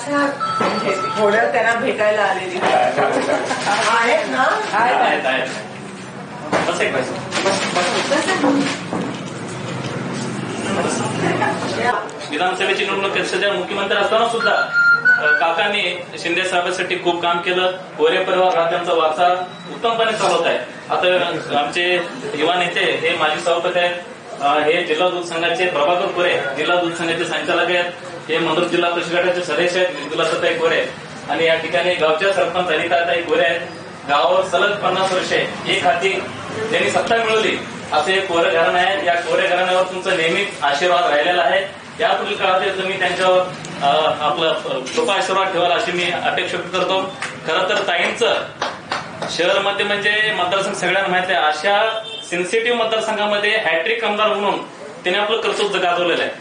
अच्छा थोडं त्यांना भेटायला आलेली आहेत ना. आहेत. बस एक विधानसभेची निवडणूक सध्या मुख्यमंत्री असताना सुद्धा काकांनी शिंदे साहेबांसाठी खूप काम केलं. कोरे परिवार हा त्यांचा वारसा उत्तमपणे चालवत आहे. आता आमचे युवा नेते हे माजी सभापती आहेत. हे जिल्हा दूध संघाचे प्रभाकर कोरे जिल्हा दूध संघाचे संचालक आहेत. हे मंद्रुप जिल्हा परिषद गटाचे सदस्य आहेत विदुलाताई कोरे. आणि या ठिकाणी गावच्या सरपंच अनिताताई कोरे आहेत. गावावर सलग 50 वर्षे एक हाती त्यांनी सत्ता मिळवली असे एक कोरे घराणं आहे. या कोरे घराण्यावर तुमचा नेहमीच आशीर्वाद राहिलेला आहे. यापुढील काळात तुम्ही त्यांच्यावर आपला कृपा आशीर्वाद ठेवाल अशी मी अपेक्षा करतो. खरं तर ताईंचं शहरमध्ये म्हणजे मतदारसंघ सगळ्यांना माहिती आहे. अशा सेन्सिटिव्ह मतदारसंघामध्ये हॅट्रिक आमदार म्हणून त्याने आपलं कर्तृत्व गाजवलेलं आहे.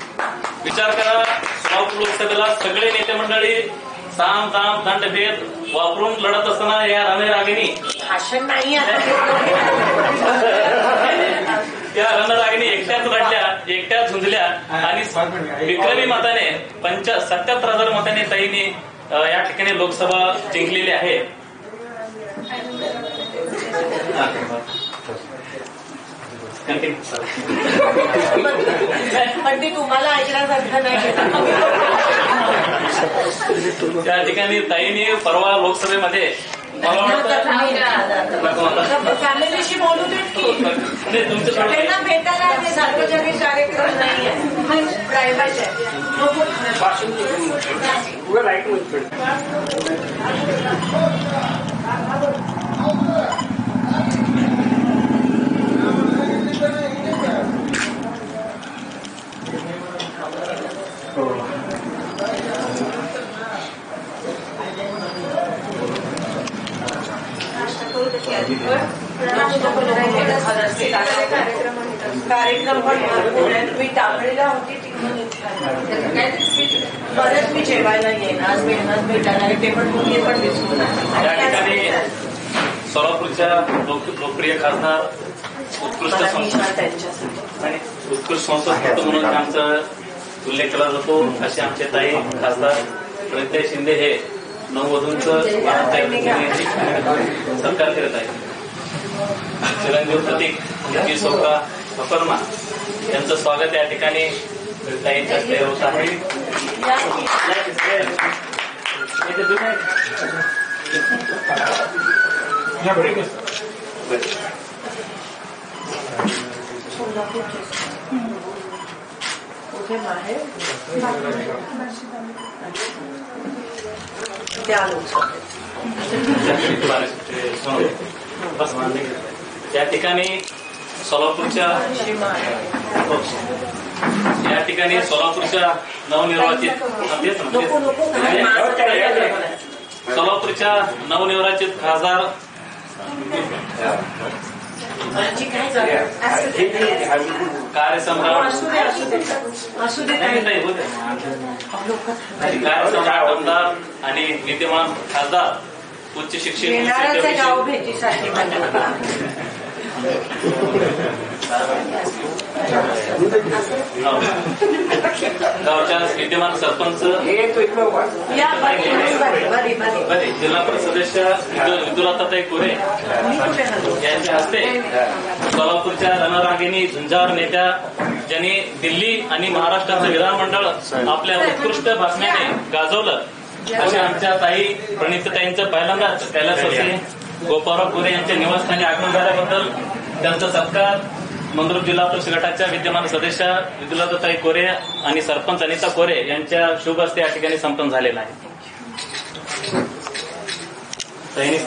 विचार करा, सोलापूर लोकसभेला सगळे नेते मंडळी साम दाम दंड भेद वापरून लढत असताना या रणरागिणी भाषण नाही त्या रणरागिणी एकट्याच लढल्या, एकट्याच झुंजल्या आणि विक्रमी मताने 77,000 मताने ताईंनी या ठिकाणी लोकसभा जिंकलेली आहे. पण ते तुम्हाला ऐकण्यासारखं नाही. त्या ठिकाणी ताईंनी परवा लोकसभेमध्ये मला वाटतं फॅमिलीशी बोलू देत की तुमच्या त्यांना भेटायला सार्वजनिक कार्यक्रम नाहीये, प्रायव्हेट आहे. कार्यक्रम पण मी टाकलेला होती परत मी जेवायला येईन. आज भेटायला ते पण तुम्ही पण दिसून. या ठिकाणी सोलापूरच्या लोकप्रिय खासदार उत्कृष्ट संसद म्हणून आमचा उल्लेख केला जातो असे आमचे ताई खासदार प्रणिताई शिंदे हे नववधूंचं सत्कार करत आहे. चिरंजीव प्रतीक जी सोका अपर्णा यांचं स्वागत या ठिकाणी ताईंच्या हस्ते होत आहे. त्या ठिकाणी सोलापूरच्या नवनिर्वाचित खासदार कार्यसम्राट आमदार आणि विद्यमान खासदार उच्च शिक्षण गावच्या विद्यमान सरपंच जिल्हा परिषद सदस्य विदुलाताई कोरे यांच्या हस्ते सोलापूरच्या रणरागिणी झुंजार नेत्या ज्यांनी दिल्ली आणि महाराष्ट्राचं विधानमंडळ आपल्या उत्कृष्ट भाषणाने गाजवलं अशा आमच्या ताई प्रणितताईंचं पहिल्यांदाच कैलासवासी गोपाळराव कोरे यांच्या निवासस्थानी आगमन झाल्याबद्दल त्यांचा सत्कार मंद्रुप जिल्हा परिषद गटाच्या विद्यमान सदस्य विदुलाताई कोरे आणि सरपंच अनिता कोरे यांच्या शुभ हस्ते या ठिकाणी संपन्न झालेला आहे.